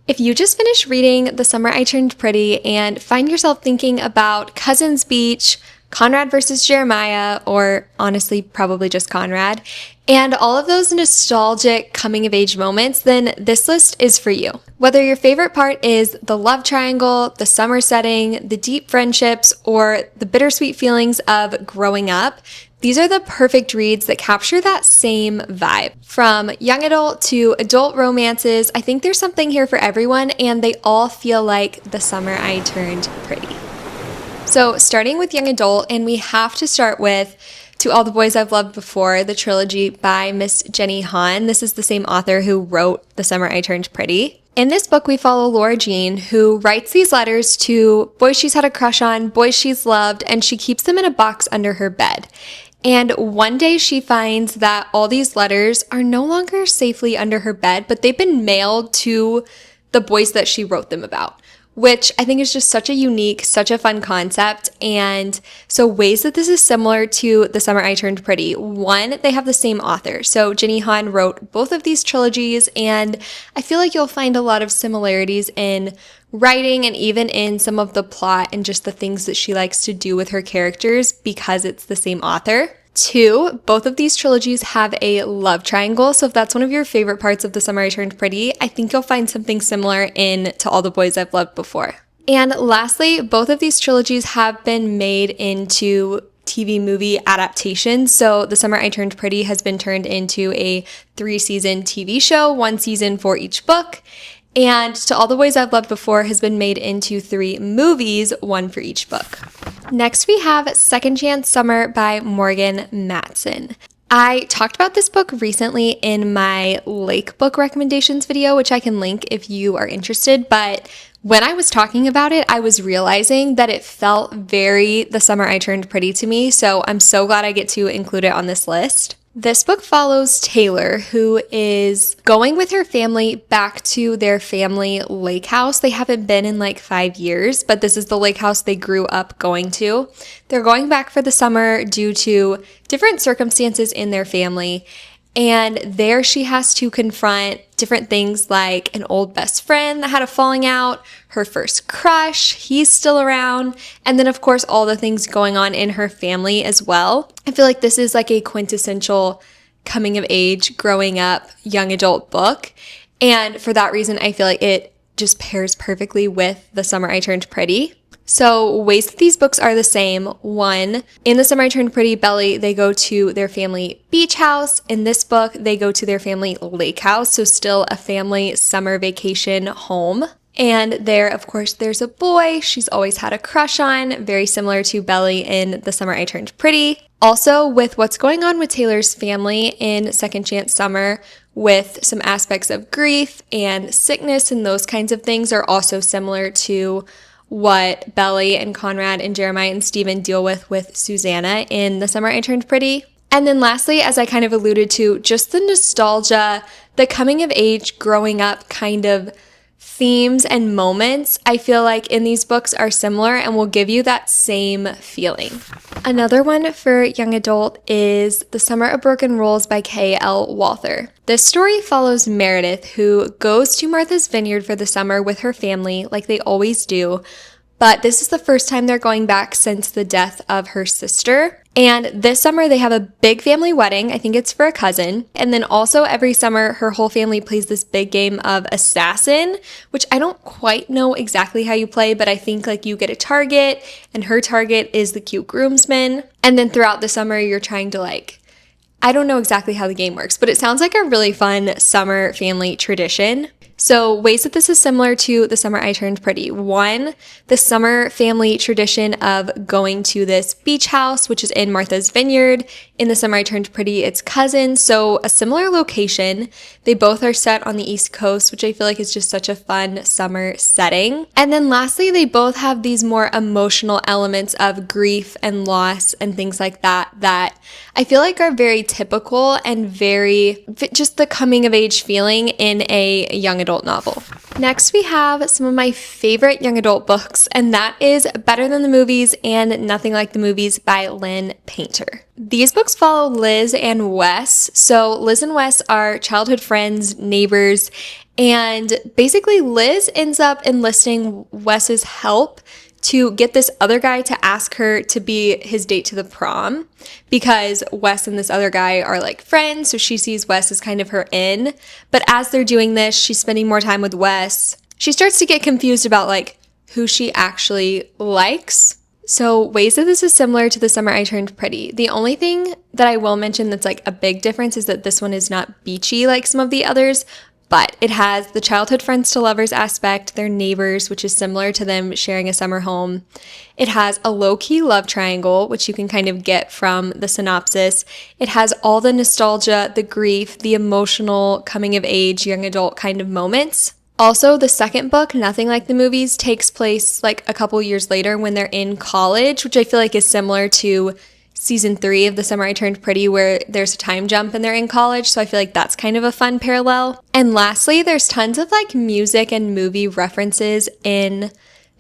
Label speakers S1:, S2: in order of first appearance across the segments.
S1: If you just finished reading The Summer I Turned Pretty and find yourself thinking about Cousins Beach, Conrad versus Jeremiah, or honestly, probably just Conrad, and all of those nostalgic coming of age moments, then this list is for you. Whether your favorite part is the love triangle, the summer setting, the deep friendships, or the bittersweet feelings of growing up, these are the perfect reads that capture that same vibe. From young adult to adult romances, I think there's something here for everyone, and they all feel like The Summer I Turned Pretty. So starting with young adult, and we have to start with To All the Boys I've Loved Before, the trilogy by Miss Jenny Han. This is the same author who wrote The Summer I Turned Pretty. In this book, we follow Laura Jean, who writes these letters to boys she's had a crush on, boys she's loved, and she keeps them in a box under her bed. And one day she finds that all these letters are no longer safely under her bed, but they've been mailed to the boys that she wrote them about, which I think is just such a unique, such a fun concept. And so ways that this is similar to The Summer I Turned Pretty. One, they have the same author. So Jenny Han wrote both of these trilogies, and I feel like you'll find a lot of similarities in writing and even in some of the plot and just the things that she likes to do with her characters because it's the same author. Two, both of these trilogies have a love triangle, so if that's one of your favorite parts of The Summer I Turned Pretty, I think you'll find something similar in To All the Boys I've Loved Before. And lastly, both of these trilogies have been made into TV movie adaptations. So The Summer I Turned Pretty has been turned into a 3-season TV show, 1 season for each book. And To All the Boys I've Loved Before has been made into 3 movies, 1 for each book. Next, we have Second Chance Summer by Morgan Matson. I talked about this book recently in my Lake book recommendations video, which I can link if you are interested, but when I was talking about it, I was realizing that it felt very The Summer I Turned Pretty to me, so I'm so glad I get to include it on this list. This book follows Taylor, who is going with her family back to their family lake house. They haven't been in like 5 years, but this is the lake house they grew up going to. They're going back for the summer due to different circumstances in their family. And there she has to confront different things like an old best friend that had a falling out, her first crush, he's still around, and then of course all the things going on in her family as well. I feel like this is like a quintessential coming of age, growing up, young adult book. And for that reason, I feel like it just pairs perfectly with The Summer I Turned Pretty. So ways that these books are the same. One, in The Summer I Turned Pretty, Belly, they go to their family beach house. In this book, they go to their family lake house, so still a family summer vacation home. And there, of course, there's a boy she's always had a crush on, very similar to Belly in The Summer I Turned Pretty. Also, with what's going on with Taylor's family in Second Chance Summer, with some aspects of grief and sickness and those kinds of things are also similar to what Belly and Conrad and Jeremiah and Stephen deal with Susanna in The Summer I Turned Pretty. And then lastly, as I kind of alluded to, just the nostalgia, the coming of age, growing up kind of themes and moments, I feel like in these books are similar and will give you that same feeling. Another one for young adult is The Summer of Broken Rules by K.L. Walther. This story follows Meredith, who goes to Martha's Vineyard for the summer with her family like they always do, but this is the first time they're going back since the death of her sister. And this summer they have a big family wedding. I think it's for a cousin. And then also every summer her whole family plays this big game of Assassin, which I don't quite know exactly how you play, but I think like you get a target and her target is the cute groomsman. And then throughout the summer you're trying to I don't know exactly how the game works, but it sounds like a really fun summer family tradition. So ways that this is similar to The Summer I Turned Pretty. One, the summer family tradition of going to this beach house, which is in Martha's Vineyard. In The Summer I Turned Pretty, it's cousins, so a similar location. They both are set on the East Coast, which I feel like is just such a fun summer setting. And then lastly, they both have these more emotional elements of grief and loss and things like that I feel like are very typical and very just the coming of age feeling in a young adult novel. Next, we have some of my favorite young adult books, and that is Better Than the Movies and Nothing Like the Movies by Lynn Painter. These books follow Liz and Wes. So Liz and Wes are childhood friends, neighbors, And basically, Liz ends up enlisting Wes's help to get this other guy to ask her to be his date to the prom, because Wes and this other guy are like friends, so she sees Wes as kind of her in. But as they're doing this, she's spending more time with Wes. She starts to get confused about like who she actually likes. So ways that this is similar to The Summer I Turned Pretty. The only thing that I will mention that's like a big difference is that this one is not beachy like some of the others, but it has the childhood friends to lovers aspect, they're neighbors, which is similar to them sharing a summer home. It has a low-key love triangle, which you can kind of get from the synopsis. It has all the nostalgia, the grief, the emotional coming of age, young adult kind of moments. Also, the second book, Nothing Like the Movies, takes place like a couple years later when they're in college, which I feel like is similar to season 3 of The Summer I Turned Pretty, where there's a time jump and they're in college. So I feel like that's kind of a fun parallel. And lastly, there's tons of like music and movie references in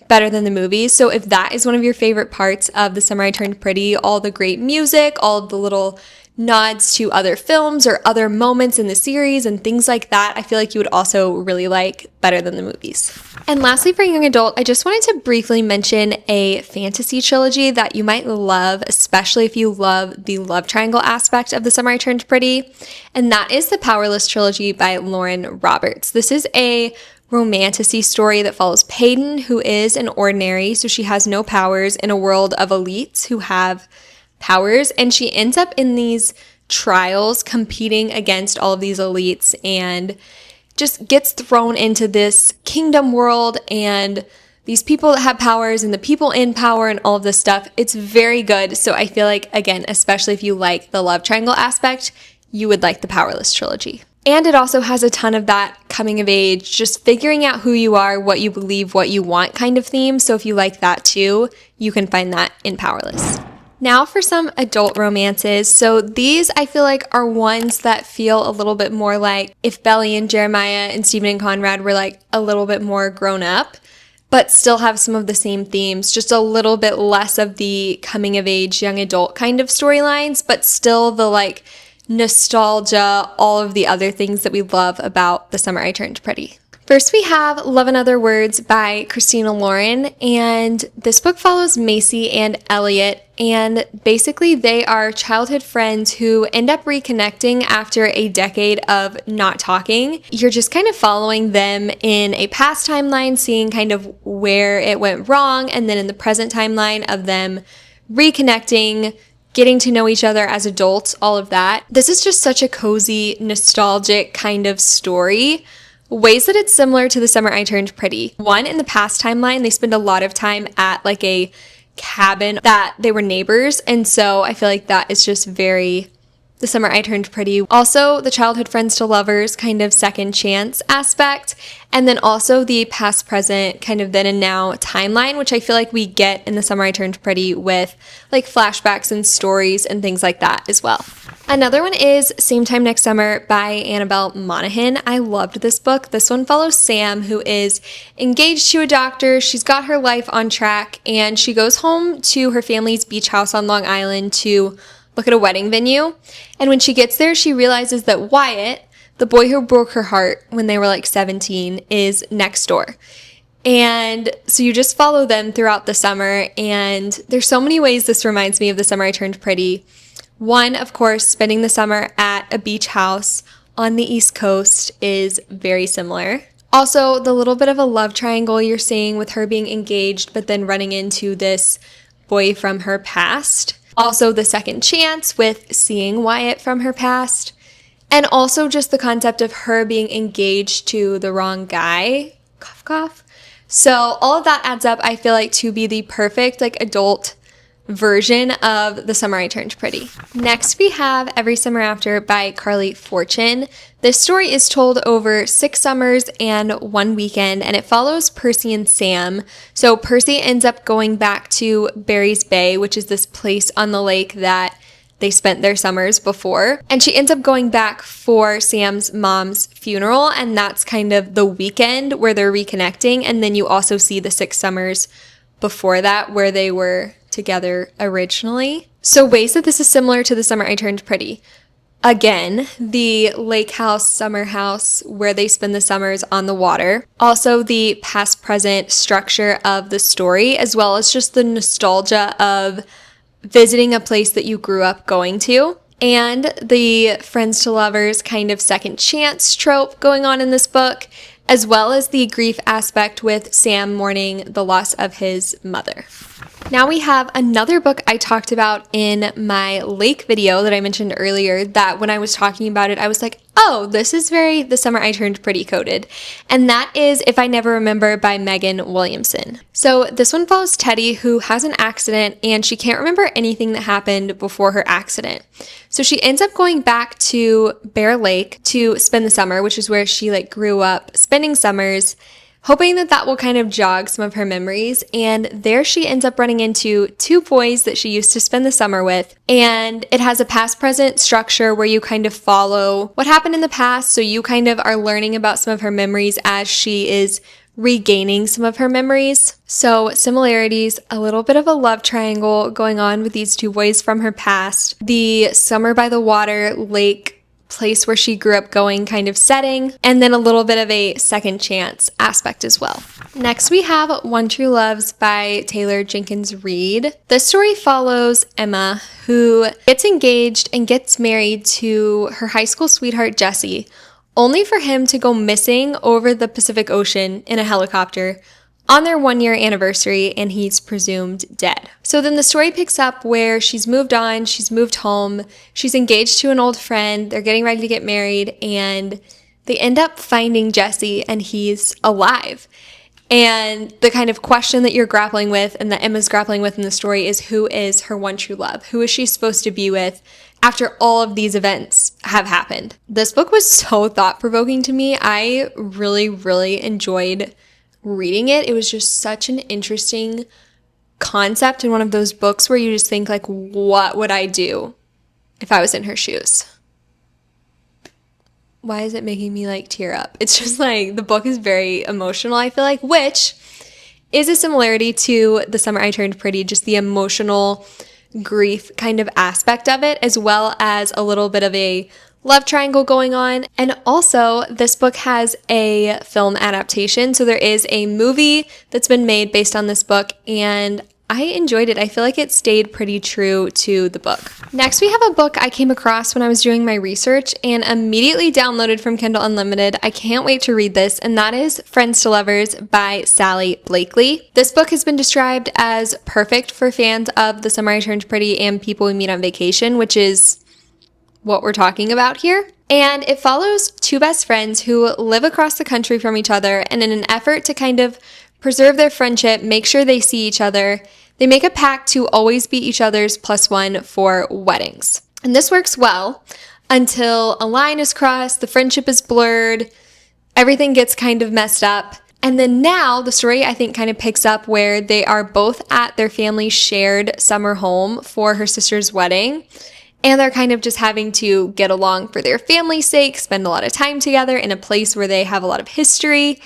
S1: Better Than the Movies. So if that is one of your favorite parts of The Summer I Turned Pretty, all the great music, all the little nods to other films or other moments in the series and things like that, I feel like you would also really like Better Than the Movies. And lastly, for young adult, I just wanted to briefly mention a fantasy trilogy that you might love, especially if you love the love triangle aspect of The Summer I Turned Pretty, and that is the Powerless trilogy by Lauren Roberts. This is a romantasy story that follows Peyton, who is an ordinary, so she has no powers, in a world of elites who have powers, and she ends up in these trials competing against all of these elites and just gets thrown into this kingdom world and these people that have powers and the people in power and all of this stuff. It's very good. So I feel like, again, especially if you like the love triangle aspect, you would like the Powerless trilogy. And it also has a ton of that coming of age, just figuring out who you are, what you believe, what you want kind of theme. So if you like that too, you can find that in Powerless. Now for some adult romances. So these I feel like are ones that feel a little bit more like if Belly and Jeremiah and Stephen and Conrad were like a little bit more grown up, but still have some of the same themes, just a little bit less of the coming of age, young adult kind of storylines, but still the like nostalgia, all of the other things that we love about The Summer I Turned Pretty. First, we have Love and Other Words by Christina Lauren, and this book follows Macy and Elliot, and basically they are childhood friends who end up reconnecting after a decade of not talking. You're just kind of following them in a past timeline, seeing kind of where it went wrong, and then in the present timeline of them reconnecting, getting to know each other as adults, all of that. This is just such a cozy, nostalgic kind of story. Ways that it's similar to The Summer I Turned Pretty. One, in the past timeline, they spend a lot of time at like a cabin that they were neighbors. And so I feel like that is just very The Summer I Turned Pretty. Also, the childhood friends to lovers kind of second chance aspect. And then also the past, present, kind of then and now timeline, which I feel like we get in The Summer I Turned Pretty with like flashbacks and stories and things like that as well. Another one is Same Time Next Summer by Annabelle Monaghan. I loved this book. This one follows Sam, who is engaged to a doctor. She's got her life on track, and she goes home to her family's beach house on Long Island to look at a wedding venue. And when she gets there, she realizes that Wyatt, the boy who broke her heart when they were like 17, is next door. And so you just follow them throughout the summer, and there's so many ways this reminds me of The Summer I Turned Pretty. One, of course, spending the summer at a beach house on the East Coast is very similar. Also, the little bit of a love triangle you're seeing with her being engaged, but then running into this boy from her past. Also, the second chance with seeing Wyatt from her past. And also just the concept of her being engaged to the wrong guy. Cough, cough. So all of that adds up, I feel like, to be the perfect like adult version of The Summer I Turned Pretty. Next, we have Every Summer After by Carly Fortune. This story is told over 6 summers and 1 weekend, and it follows Percy and Sam. So Percy ends up going back to Barry's Bay, which is this place on the lake that they spent their summers before. And she ends up going back for Sam's mom's funeral, and that's kind of the weekend where they're reconnecting. And then you also see the 6 summers before that where they were together originally. So ways that this is similar to The Summer I Turned Pretty. Again, the lake house, summer house, where they spend the summers on the water. Also, the past present structure of the story, as well as just the nostalgia of visiting a place that you grew up going to. And the friends to lovers kind of second chance trope going on in this book, as well as the grief aspect with Sam mourning the loss of his mother. Now we have another book I talked about in my lake video that I mentioned earlier, that when I was talking about it, I was like, oh, this is very The Summer I Turned Pretty coded. And that is If I Never Remember by Megan Williamson. So this one follows Teddy, who has an accident and she can't remember anything that happened before her accident. So she ends up going back to Bear Lake to spend the summer, which is where she grew up spending summers, hoping that that will kind of jog some of her memories. And there she ends up running into two boys that she used to spend the summer with. And it has a past-present structure where you kind of follow what happened in the past. So you kind of are learning about some of her memories as she is regaining some of her memories. So similarities, a little bit of a love triangle going on with these two boys from her past. The summer by the water, lake, place where she grew up going kind of setting, and then a little bit of a second chance aspect as well. Next we have One True Loves by Taylor Jenkins Reid. This story follows Emma, who gets engaged and gets married to her high school sweetheart Jesse, only for him to go missing over the Pacific Ocean in a helicopter on their 1-year anniversary, and he's presumed dead. So then the story picks up where she's moved on, she's moved home, she's engaged to an old friend, they're getting ready to get married, and they end up finding Jesse, and he's alive. And the kind of question that you're grappling with and that Emma's grappling with in the story is, who is her one true love? Who is she supposed to be with after all of these events have happened? This book was so thought-provoking to me. I really, really enjoyed reading it. It was just such an interesting concept, and one of those books where you just think what would I do if I was in her shoes? Why is it making me tear up? It's just the book is very emotional, I feel like, which is a similarity to The Summer I Turned Pretty, just the emotional grief kind of aspect of it, as well as a little bit of a love triangle going on. And also, this book has a film adaptation. So there is a movie that's been made based on this book, and I enjoyed it. I feel like it stayed pretty true to the book. Next, we have a book I came across when I was doing my research and immediately downloaded from Kindle Unlimited. I can't wait to read this, and that is Friends to Lovers by Sally Blakely. This book has been described as perfect for fans of The Summer I Turned Pretty and People We Meet on Vacation, which is what we're talking about here. And it follows two best friends who live across the country from each other, and in an effort to kind of preserve their friendship, make sure they see each other, they make a pact to always be each other's +1 for weddings. And this works well until a line is crossed, the friendship is blurred, everything gets kind of messed up. And then now the story, I think, kind of picks up where they are both at their family's shared summer home for her sister's wedding. And they're kind of just having to get along for their family's sake, spend a lot of time together in a place where they have a lot of history.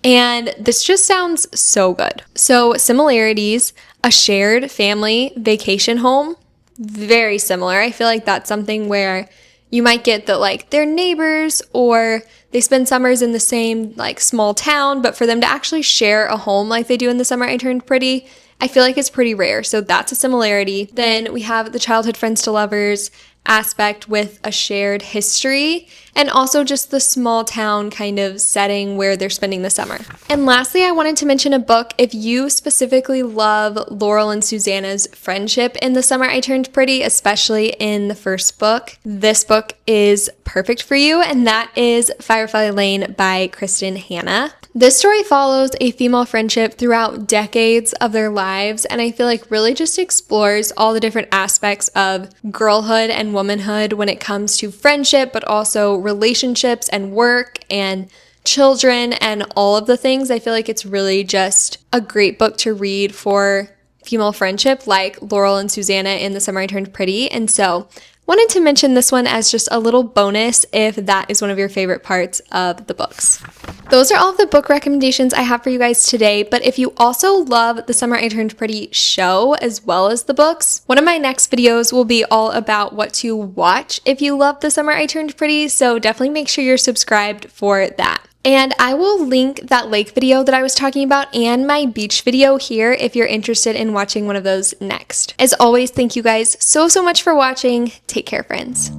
S1: And this just sounds so good. So similarities, a shared family vacation home, very similar. I feel like that's something where you might get that they're neighbors or they spend summers in the same small town, but for them to actually share a home like they do in The Summer I Turned Pretty, I feel like it's pretty rare. So that's a similarity. Then we have the childhood friends to lovers aspect with a shared history, and also just the small town kind of setting where they're spending the summer. And lastly, I wanted to mention a book. If you specifically love Laurel and Susanna's friendship in The Summer I Turned Pretty, especially in the first book, this book is perfect for you, and that is Firefly Lane by Kristen Hanna. This story follows a female friendship throughout decades of their lives, and I feel like really just explores all the different aspects of girlhood and womanhood when it comes to friendship, but also relationships and work and children and all of the things. I feel like it's really just a great book to read for female friendship like Laurel and Susanna in The Summer I Turned Pretty, and so Wanted to mention this one as just a little bonus if that is one of your favorite parts of the books. Those are all of the book recommendations I have for you guys today, but if you also love The Summer I Turned Pretty show as well as the books, one of my next videos will be all about what to watch if you love The Summer I Turned Pretty, so definitely make sure you're subscribed for that. And I will link that lake video that I was talking about and my beach video here if you're interested in watching one of those next. As always, thank you guys so much for watching. Take care, friends.